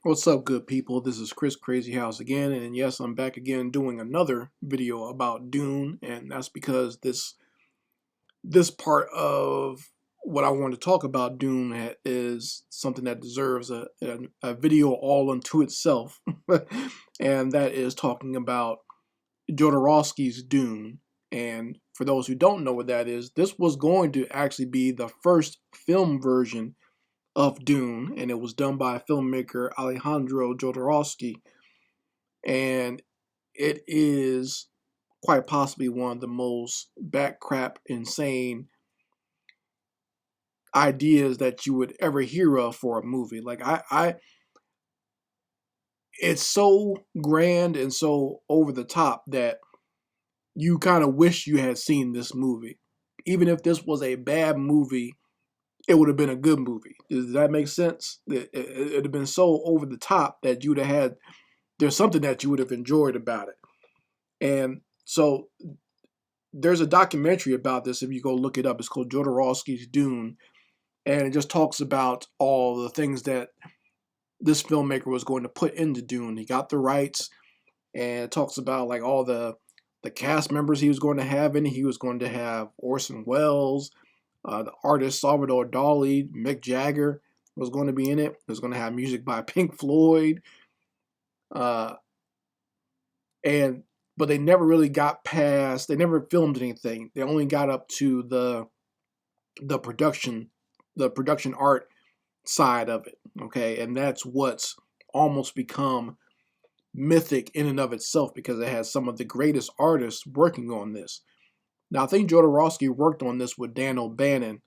What's up, good people? This is Chris Crazy House again, and yes, I'm back again doing another video about Dune, and that's because this part of what I want to talk about Dune is something that deserves a video all unto itself, and that is talking about Jodorowsky's Dune. And for those who don't know what that is, this was going to actually be the first film version of Dune, and it was done by filmmaker Alejandro Jodorowsky, and it is quite possibly one of the most backcrap, insane ideas that you would ever hear of for a movie. It's so grand and so over the top that you kind of wish you had seen this movie. Even if this was a bad movie, it would have been a good movie. Does that make sense? It'd have been so over the top that you'd have had, there's something that you would have enjoyed about it. And so there's a documentary about this if you go look it up. It's called Jodorowsky's Dune, and it just talks about all the things that this filmmaker was going to put into Dune. He got the rights, and it talks about like all the cast members he was going to have in it. He was going to have Orson Welles, the artist Salvador Dali, Mick Jagger was going to be in it. It was going to have music by Pink Floyd, uh, and but they never really got past. They never filmed anything. They only got up to the production, the production art side of it. Okay, and that's what's almost become mythic in and of itself because it has some of the greatest artists working on this. Now, I think Jodorowsky worked on this with Dan O'Bannon.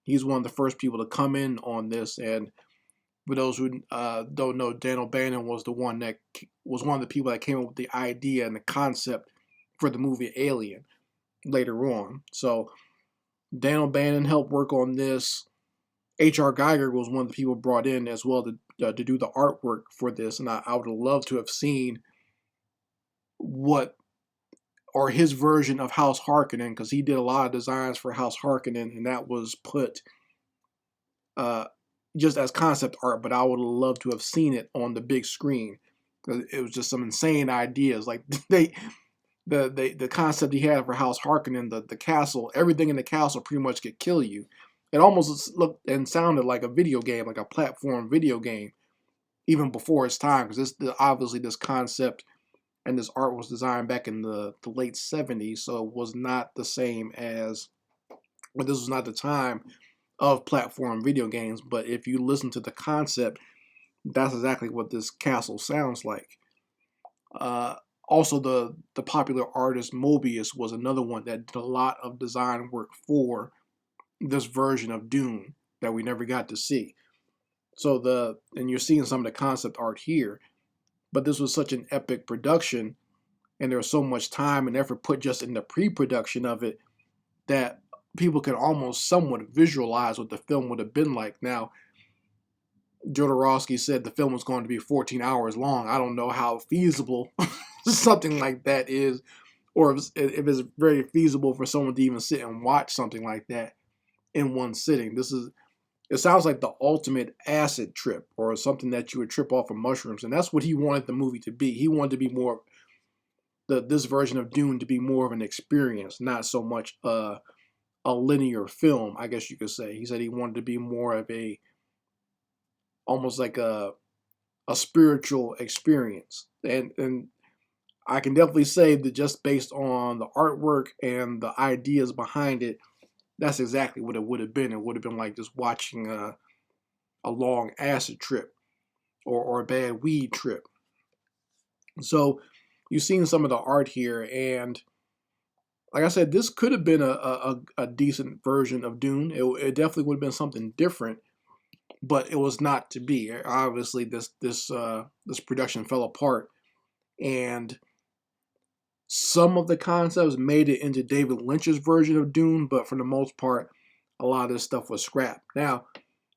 He's one of the first people to come in on this, and for those who don't know, Dan O'Bannon was one of the people that came up with the idea and the concept for the movie Alien later on. So Dan O'Bannon helped work on this. H.R. Geiger was one of the people brought in as well to do the artwork for this, and I would have loved to have seen what or his version of House Harkonnen, because he did a lot of designs for House Harkonnen, and that was put just as concept art, but I would have loved to have seen it on the big screen because it was just some insane ideas. Like the concept he had for House Harkonnen, the castle, everything in the castle pretty much could kill you. It almost looked and sounded like a video game, like a platform video game, even before its time, because obviously this concept and this art was designed back in the late 70s, so it was not the same as, well, this was not the time of platform video games, but if you listen to the concept, that's exactly what this castle sounds like. Also, the popular artist Mobius was another one that did a lot of design work for this version of Dune that we never got to see. So and you're seeing some of the concept art here, but this was such an epic production, and there was so much time and effort put just in the pre-production of it that people can almost somewhat visualize what the film would have been like. Now, Jodorowsky said the film was going to be 14 hours long. I don't know how feasible something like that is, or if it's very feasible for someone to even sit and watch something like that in one sitting. It sounds like the ultimate acid trip, or something that you would trip off of mushrooms, and that's what he wanted the movie to be. He wanted to be more, this version of Dune to be more of an experience, not so much a linear film, I guess you could say. He said he wanted to be more of almost like a spiritual experience, and I can definitely say that just based on the artwork and the ideas behind it, that's exactly what it would have been. It would have been like just watching a long acid trip or a bad weed trip. So you've seen some of the art here, and like I said, this could have been a decent version of Dune. It definitely would have been something different, but it was not to be. Obviously, this production fell apart, and some of the concepts made it into David Lynch's version of Dune, but for the most part, a lot of this stuff was scrapped. Now,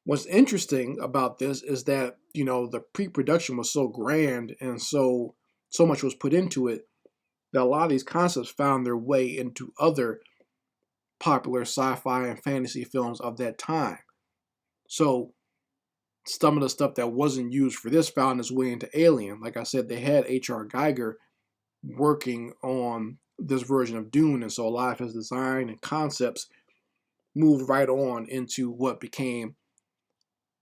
what's interesting about this is that, the pre-production was so grand and so much was put into it that a lot of these concepts found their way into other popular sci-fi and fantasy films of that time. So some of the stuff that wasn't used for this found its way into Alien. Like I said, they had H.R. Geiger working on this version of Dune, and so a lot of his design and concepts moved right on into what became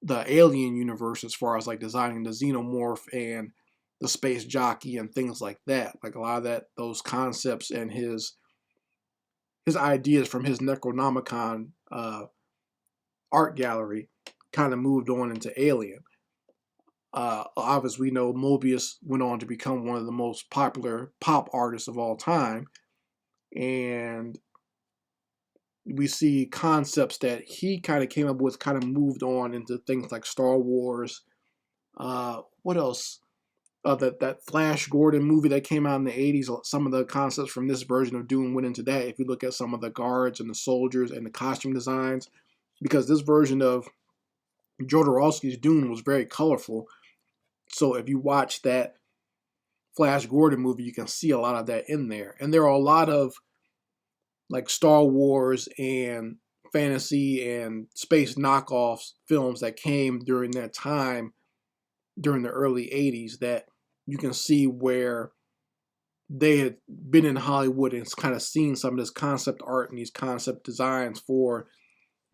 the Alien universe, as far as like designing the xenomorph and the space jockey and things like that. Like a lot of those concepts and his ideas from his Necronomicon art gallery kind of moved on into Alien. Obviously, we know Mobius went on to become one of the most popular pop artists of all time, and we see concepts that he kind of came up with kind of moved on into things like Star Wars. What else? That Flash Gordon movie that came out in the 80s, some of the concepts from this version of Dune went into that. If you look at some of the guards and the soldiers and the costume designs, because this version of Jodorowskys' Dune was very colorful. So if you watch that Flash Gordon movie, you can see a lot of that in there. And there are a lot of like Star Wars and fantasy and space knockoffs films that came during that time, during the early 80s, that you can see where they had been in Hollywood and kind of seen some of this concept art and these concept designs for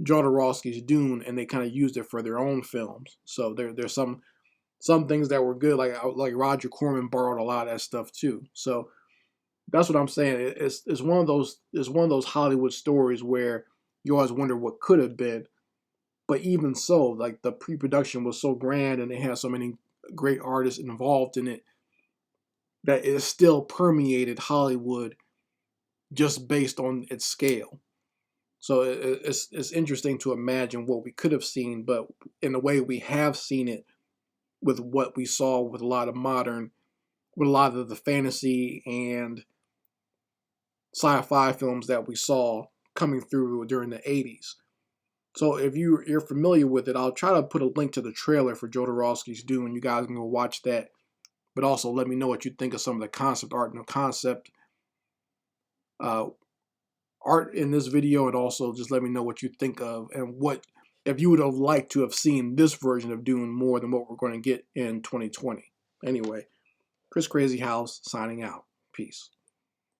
Jodorowsky's Dune, and they kind of used it for their own films. So there's some things that were good, like Roger Corman borrowed a lot of that stuff too. So that's what I'm saying. It's one of those Hollywood stories where you always wonder what could have been, but even so, like the pre-production was so grand and they had so many great artists involved in it that it still permeated Hollywood just based on its scale. So it's interesting to imagine what we could have seen, but in a way we have seen it with what we saw with a lot of the fantasy and sci-fi films that we saw coming through during the 80s. So if you're familiar with it, I'll try to put a link to the trailer for Jodorowsky's Dune. You guys can go watch that. But also let me know what you think of some of the concept art and the concept art in this video, and also just let me know what you think of and what if you would have liked to have seen this version of Dune more than what we're going to get in 2020. Anyway, Chris Crazy House signing out. Peace.